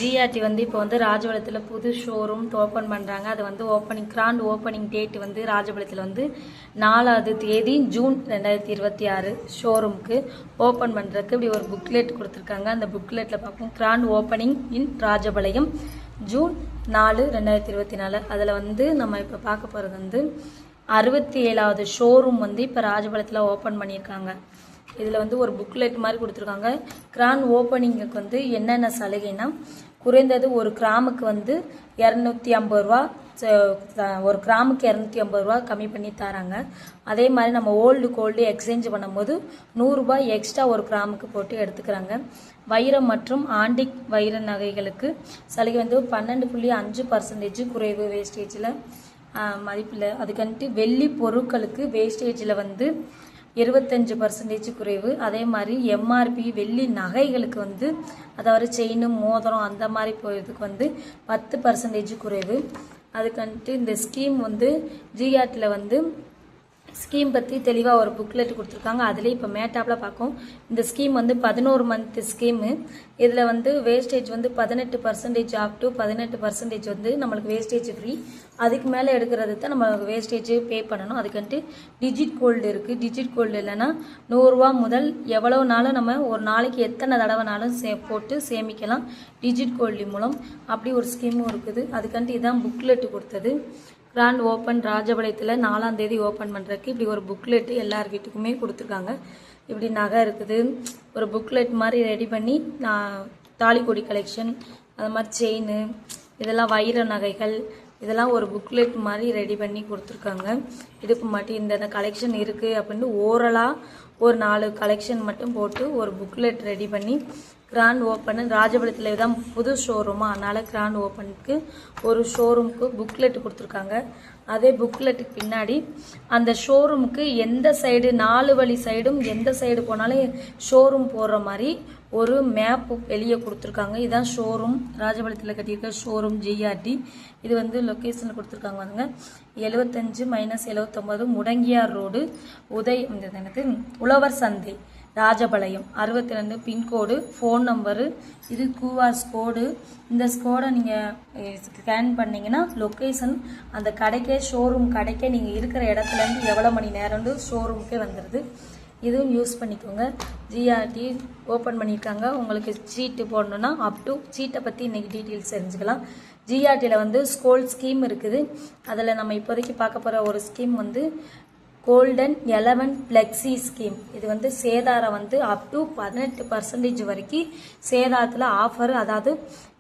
GRT வந்து இப்போ வந்து ராஜபாளையத்தில் புது ஷோரூம் ஓப்பன் பண்ணுறாங்க. அது வந்து கிராண்ட் ஓப்பனிங் டேட் வந்து ராஜபாளையத்தில் வந்து 4ஆவது தேதி ஜூன் 2026 ஷோரூமுக்கு ஓப்பன் பண்ணுறதுக்கு இப்படி ஒரு புக்லெட் கொடுத்துருக்காங்க. அந்த புக்லெட்டில் பார்ப்போம் grand opening in Rajapalayam June 4, 2024. அதில் வந்து நம்ம இப்போ பார்க்க போகிறது வந்து 67ஆவது ஷோரூம் வந்து இப்போ ராஜபாளையத்தில் ஓப்பன் பண்ணியிருக்காங்க. இதில் வந்து ஒரு புக்லெட் மாதிரி கொடுத்துருக்காங்க. கிராண்ட் ஓப்பனிங்குக்கு வந்து என்னென்ன சலுகைனா, குறைந்தது ஒரு கிராமுக்கு வந்து 250 ரூபா, ஒரு கிராமுக்கு 250 ரூபா கம்மி பண்ணி தராங்க. அதே மாதிரி நம்ம ஓல்டு கோல்டு எக்ஸ்சேஞ்ச் பண்ணும்போது 100 ரூபாய் எக்ஸ்ட்ரா ஒரு கிராமுக்கு போட்டு எடுத்துக்கிறாங்க. வைரம் மற்றும் ஆண்டிக் வைர நகைகளுக்கு சலுகை வந்து 12.5% குறைவு வேஸ்டேஜில் மதிப்பில். அதுக்கன்ட்டு வெள்ளி பொருட்களுக்கு வேஸ்டேஜில் வந்து 25% குறைவு. அதே மாதிரி எம்ஆர்பி வெள்ளி நகைகளுக்கு வந்து, அதாவது செயின் மோதிரம் அந்த மாதிரி போகிறதுக்கு வந்து 10% குறைவு. அதுக்கன்ட்டு இந்த ஸ்கீம் வந்து ஜிஆர்டியில் வந்து ஸ்கீம் பற்றி தெளிவாக ஒரு புக்லெட் கொடுத்துருக்காங்க. அதில் இப்போ மேட்டாப்பில் பார்க்கும். இந்த ஸ்கீம் வந்து 11 மந்த் ஸ்கீமு. இதில் வந்து வேஸ்டேஜ் வந்து 18% அப் டு 18% வந்து நம்மளுக்கு வேஸ்டேஜ் ஃப்ரீ. அதுக்கு மேலே எடுக்கிறது தான் நம்மளுக்கு வேஸ்டேஜ் பே பண்ணணும். அதுக்கன்ட்டு டிஜிட் கோல்டு இருக்குது. டிஜிட் கோல்டு இல்லைன்னா 100 ரூபா முதல் எவ்வளோ நாளும் நம்ம ஒரு நாளைக்கு எத்தனை தடவைனாலும் போட்டு சேமிக்கலாம் டிஜிட் கோல்டு மூலம். அப்படி ஒரு ஸ்கீமும் இருக்குது. அதுக்கன்ட்டு இதுதான் புக்லெட் கொடுத்தது. கிராண்ட் ஓப்பன் ராஜபாளையத்தில் 4ஆம் தேதி ஓப்பன் பண்ணுறதுக்கு இப்படி ஒரு புக்லெட்டு எல்லார் வீட்டுக்குமே கொடுத்துருக்காங்க. இப்படி நகை இருக்குது. ஒரு புக்லெட் மாதிரி ரெடி பண்ணி தாலிக்கொடி கலெக்ஷன், அது மாதிரி செயின், இதெல்லாம் வைர நகைகள், இதெல்லாம் ஒரு புக்லெட் மாதிரி ரெடி பண்ணி கொடுத்துருக்காங்க. இதுக்கு மட்டும் இந்த கலெக்ஷன் இருக்குது அப்படின்னு ஓரலாக ஒரு 4 கலெக்ஷன் மட்டும் போட்டு ஒரு புக்லெட் ரெடி பண்ணி கிராண்ட் ஓப்பன் ராஜபாளையத்தில் தான் புது ஷோரூமா, அதனால் கிராண்ட் ஓப்பனுக்கு ஒரு ஷோரூமுக்கு புக்லெட் கொடுத்துருக்காங்க. அதே புக்லெட்டுக்கு பின்னாடி அந்த ஷோரூமுக்கு எந்த சைடு 4 வழி சைடும் எந்த சைடு போனாலும் ஷோரூம் போடுற மாதிரி ஒரு மேப்பு வெளியே கொடுத்துருக்காங்க. இதுதான் ஷோரூம், ராஜபாளையத்தில் கட்டியிருக்க ஷோரூம் ஜிஆர்டி. இது வந்து லொக்கேஷனில் கொடுத்துருக்காங்க. வந்துங்க 75-79 முடங்கியார் ரோடு, எனக்கு உழவர் சந்தை, ராஜபாளையம் 62 பின்கோடு. ஃபோன் நம்பரு இது QR கோடு. இந்த கோடை நீங்கள் ஸ்கேன் பண்ணிங்கன்னா லொக்கேஷன் அந்த கடைக்கே, ஷோரூம் கடைக்கே நீங்கள் இருக்கிற இடத்துலேருந்து எவ்வளோ மணி நேரம்னு ஷோரூமுக்கே வந்துடுது. இதுவும் யூஸ் பண்ணிக்கோங்க. ஜிஆர்டி ஓப்பன் பண்ணியிருக்காங்க. உங்களுக்கு சீட்டு போடணுன்னா அப் டு சீட்டை பற்றி இன்றைக்கி டீட்டெயில்ஸ் தெரிஞ்சுக்கலாம். ஜிஆர்டியில் வந்து ஸ்கோல் ஸ்கீம் இருக்குது. அதில் நம்ம இப்போதைக்கு பார்க்க போகிற ஒரு ஸ்கீம் வந்து கோல்டன் 11 பிளெக்ஸி ஸ்கீம். இது வந்து சேதாரம் வந்து அப் டு 18% வரைக்கும் சேதாரத்தில் ஆஃபர். அதாவது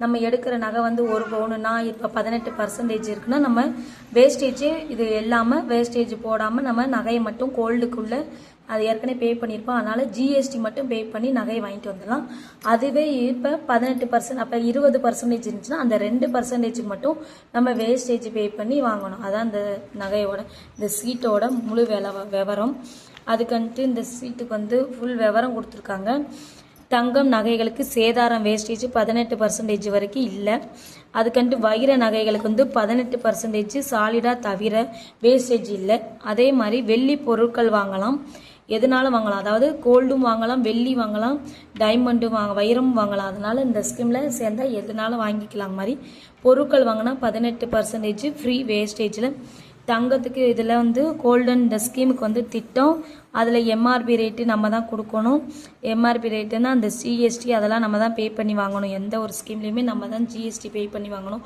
நம்ம எடுக்கிற நகை வந்து 1 பவுனுன்னா இப்போ 18% இருக்குன்னா நம்ம வேஸ்டேஜ் இது இல்லாமல் வேஸ்டேஜ் போடாமல் நம்ம நகையை மட்டும் கோல்டுக்குள்ளே அது ஏற்கனவே பே பண்ணியிருப்போம். அதனால் ஜிஎஸ்டி மட்டும் பே பண்ணி நகையை வாங்கிட்டு வந்துடலாம். அதுவே இப்போ 18%, அப்போ 20% இருந்துச்சுன்னா அந்த 2% மட்டும் நம்ம வேஸ்டேஜ் பே பண்ணி வாங்கணும். அதான் இந்த நகையோட இந்த சீட்டோட முழு விவரம். அதுக்கன்ட்டு இந்த சீட்டுக்கு வந்து ஃபுல் விவரம் கொடுத்துருக்காங்க. தங்கம் நகைகளுக்கு சேதாரம் வேஸ்டேஜ் 18% வரைக்கும் இல்லை. அதுக்கன்ட்டு வைர நகைகளுக்கு வந்து 18% சாலிடாக தவிர வேஸ்டேஜ் இல்லை. அதே மாதிரி வெள்ளி பொருட்கள் வாங்கலாம், எதுனாலும் வாங்கலாம். அதாவது கோல்டும் வாங்கலாம், வெள்ளி வாங்கலாம், டைமண்டும் வைரமும் வாங்கலாம். அதனால் இந்த ஸ்கீமில் சேர்ந்தால் எதுனாலும் வாங்கிக்கலாம். மாதிரி பொருட்கள் வாங்கினா 18% ஃப்ரீ வேஸ்டேஜில். தங்கத்துக்கு இதில் வந்து கோல்டன் இந்த ஸ்கீமுக்கு வந்து திட்டம். அதில் எம்ஆர்பி ரேட்டு நம்ம தான் கொடுக்கணும். எம்ஆர்பி ரேட்டுன்னா அந்த ஜிஎஸ்டி அதெல்லாம் நம்ம தான் பே பண்ணி வாங்கணும். எந்த ஒரு ஸ்கீம்லேயுமே நம்ம தான் ஜிஎஸ்டி பே பண்ணி வாங்கணும்.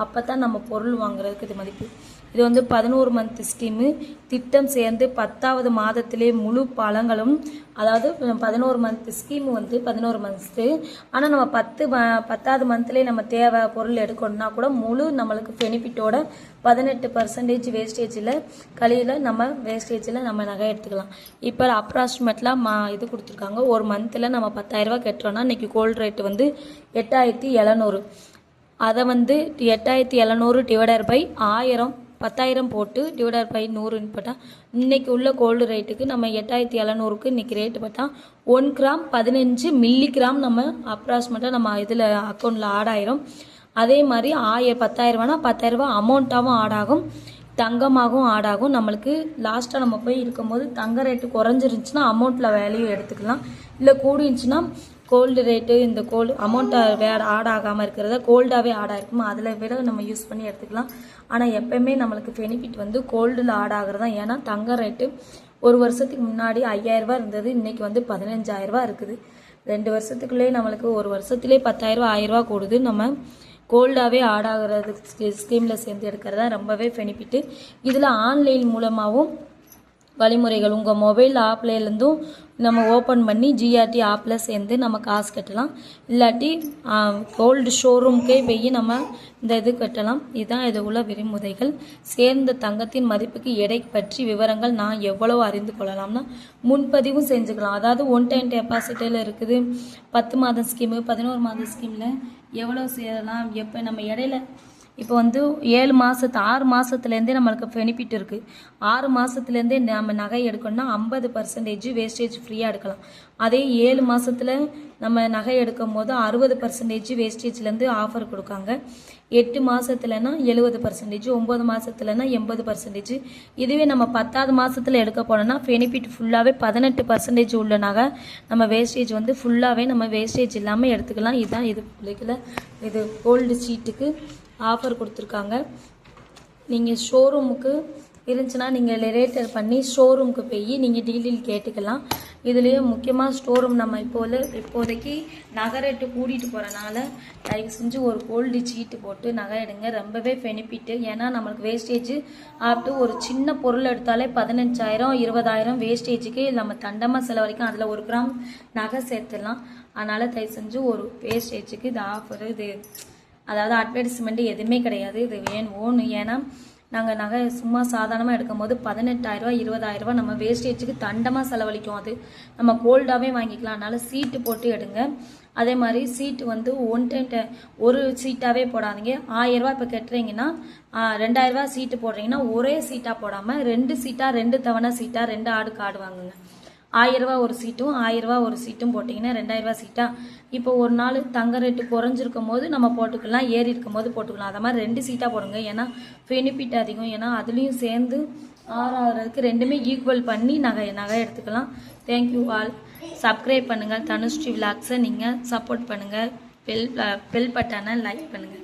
அப்போ தான் நம்ம பொருள் வாங்குறதுக்கு இது மதிப்பு. இது வந்து 11 மந்த் ஸ்கீமு. திட்டம் சேர்ந்து 10ஆவது மாதத்திலே முழு பலங்களும், அதாவது 11 மந்த் ஸ்கீமு வந்து 11 மந்த்ஸு. ஆனால் நம்ம 10ஆவது மந்த்லேயே நம்ம தேவை பொருள் எடுக்கணும்னா கூட முழு நம்மளுக்கு பெனிஃபிட்டோட 18% வேஸ்டேஜில் கழியில் நம்ம வேஸ்டேஜில் நம்ம நகை எடுத்துக்கலாம். இப்போ அப்ராக்சிமேட்லாம் இது கொடுத்துருக்காங்க. ஒரு மந்தில் நம்ம 10,000 ரூபா கட்டுறோன்னா இன்றைக்கி கோல்டு ரேட்டு வந்து 8,700. அதை வந்து 8,700 டிவைடர் பை 1000, 10,000 போட்டு டிவைடர் பை 100ன்னு போட்டால் இன்றைக்கி உள்ள கோல்டு ரேட்டுக்கு நம்ம 8,700க்கு இன்றைக்கி ரேட்டு பார்த்தா 1 கிராம் 15 மில்லிகிராம் நம்ம அப்ராக்சிமேட்டாக நம்ம இதில் அக்கௌண்ட்டில் ஆட் ஆயிரும். அதே மாதிரி 10,000 ரூபானா 10,000 ரூபா அமௌண்ட்டாகவும் ஆட் ஆகும், தங்கமாகவும் ஆட் ஆகும். நம்மளுக்கு லாஸ்ட்டாக நம்ம போய் இருக்கும்போது தங்க ரேட்டு குறைஞ்சிருந்துச்சுன்னா அமௌண்ட்டில் வேல்யூ எடுத்துக்கலாம். இல்லை கூடிருந்துச்சுன்னா கோல்டு ரேட்டு இந்த கோல்டு அமௌண்ட்டை வேறு ஆட் ஆகாமல் இருக்கிறத கோல்டாகவே ஆட் ஆகிருக்குமா அதில் விட நம்ம யூஸ் பண்ணி எடுத்துக்கலாம். ஆனால் எப்போயுமே நம்மளுக்கு பெனிஃபிட் வந்து கோல்டில் ஆட் ஆகிறது தான். ஏன்னா தங்க ரேட்டு ஒரு வருஷத்துக்கு முன்னாடி 5000 ரூபா இருந்தது, இன்றைக்கி வந்து 15000 ரூபா இருக்குது. 2 வருஷத்துக்குள்ளேயே நம்மளுக்கு ஒரு வருஷத்துலேயே 10,000 ரூபா 1000 ரூபா கூடுது. நம்ம கோல்டாகவே ஆட் ஆகிறது ஸ்கீமில் சேர்ந்து எடுக்கிறது தான் ரொம்பவே பெனிஃபிட்டு. இதில் ஆன்லைன் மூலமாகவும் வழிமுறைகள் உங்கள் மொபைல் ஆப்லேருந்தும் நம்ம ஓப்பன் பண்ணி ஜிஆர்டி ஆப்பில் சேர்ந்து நம்ம காசு கட்டலாம். இல்லாட்டி கோல்டு ஷோரூம்க்கே போய் நம்ம இந்த இது கட்டலாம். இதுதான் இது உள்ள விதிமுறைகள். சேர்ந்த தங்கத்தின் மதிப்புக்கு எடை பற்றி விவரங்கள் நான் எவ்வளவு அறிந்து கொள்ளலாம்னா முன்பதிவும் செஞ்சுக்கலாம். அதாவது 1 டைம் டெபாசிட்டில் இருக்குது. 10 மாதம் ஸ்கீமு 11 மாதம் ஸ்கீமில் எவ்வளோ சேரலாம், எப்போ நம்ம இடையில இப்போ வந்து 7 மாதத்து 6 மாதத்துலேருந்தே நம்மளுக்கு பெனிஃபிட் இருக்குது. 6 மாதத்துலேருந்தே நம்ம நகை எடுக்கணும்னா 50% வேஸ்டேஜ் ஃப்ரீயாக எடுக்கலாம். அதே 7 மாதத்தில் நம்ம நகை எடுக்கும் போது 60% வேஸ்டேஜ்லேருந்து ஆஃபர் கொடுக்காங்க. 8 மாதத்துலனா 70%, 9 மாதத்துலனா 80%. இதுவே நம்ம 10வது மாதத்தில் எடுக்க போனோம்னா பெனிஃபிட் ஃபுல்லாகவே 18% உள்ள நகை நம்ம வேஸ்டேஜ் வந்து ஃபுல்லாகவே நம்ம வேஸ்டேஜ் இல்லாமல் எடுத்துக்கலாம். இதுதான் இது பிள்ளைகளை இது கோல்டு சீட்டுக்கு ஆஃபர் கொடுத்துருக்காங்க. நீங்கள் ஷோரூமுக்கு இருந்துச்சுன்னா நீங்கள் ரேட்டர் பண்ணி ஷோரூமுக்கு போய் நீங்கள் டீட்டெயில் கேட்டுக்கலாம். இதுலேயே முக்கியமாக ஷோரூம் நம்ம இப்போதைக்கு நகை ரேட்டு கூட்டிகிட்டு போகிறனால தயவு செஞ்சு ஒரு கோல்டு சீட்டு போட்டு நகை எடுங்க. ரொம்பவே பெனிஃபிட்டு. ஏன்னா நம்மளுக்கு வேஸ்டேஜ் ஆப்ட்டு ஒரு சின்ன பொருள் எடுத்தாலே 15,000 20,000 வேஸ்டேஜுக்கு நம்ம தண்டமாக செலவழிக்கும். அதில் 1 கிராம் நகை சேர்த்துடலாம். அதனால் தயவு செஞ்சு ஒரு வேஸ்டேஜுக்கு இது ஆஃபரு, இது அதாவது அட்வர்டைஸ்மெண்ட்டு எதுவுமே கிடையாது. இது ஓனு. ஏன்னா நாங்கள் நகை சும்மா சாதாரணமாக எடுக்கும் போது 18,000 20,000 ரூபா நம்ம வேஸ்டேஜுக்கு தண்டமாக செலவழிக்கும். அது நம்ம கோல்டாகவே வாங்கிக்கலாம். அதனால் சீட்டு போட்டு எடுங்க. அதே மாதிரி சீட்டு வந்து 1 டைம் ஒரு சீட்டாகவே போடாதீங்க. 1000 ரூபா இப்போ கட்டுறீங்கன்னா 2000 ரூபா சீட்டு போடுறீங்கன்னா ஒரே சீட்டாக போடாமல் 2 சீட்டாக 2 தவணை சீட்டாக 2 ஆடுக்கு ஆடு வாங்குங்க. 1000 ரூபா ஒரு சீட்டும் 1000 ரூபா ஒரு சீட்டும் போட்டிங்கன்னா 2000 ரூபா சீட்டா. இப்போ ஒரு நாள் தங்க ரேட்டு குறைஞ்சிருக்கும் போது நம்ம போட்டுக்கலாம், ஏறி இருக்கும் போது போட்டுக்கலாம். அதை மாதிரி 2 சீட்டாக போடுங்க. ஏன்னா பெனிஃபிட் அதிகம். ஏன்னா அதுலேயும் சேர்ந்து ஆறாகிறதுக்கு ரெண்டுமே ஈக்குவல் பண்ணி நகை எடுத்துக்கலாம். Thank you all. சப்ஸ்கிரைப் பண்ணுங்கள். தனுஸ்ரீ விலாக்ஸை நீங்கள் சப்போர்ட் பண்ணுங்கள். பெல் பட்டனை லைக் பண்ணுங்கள்.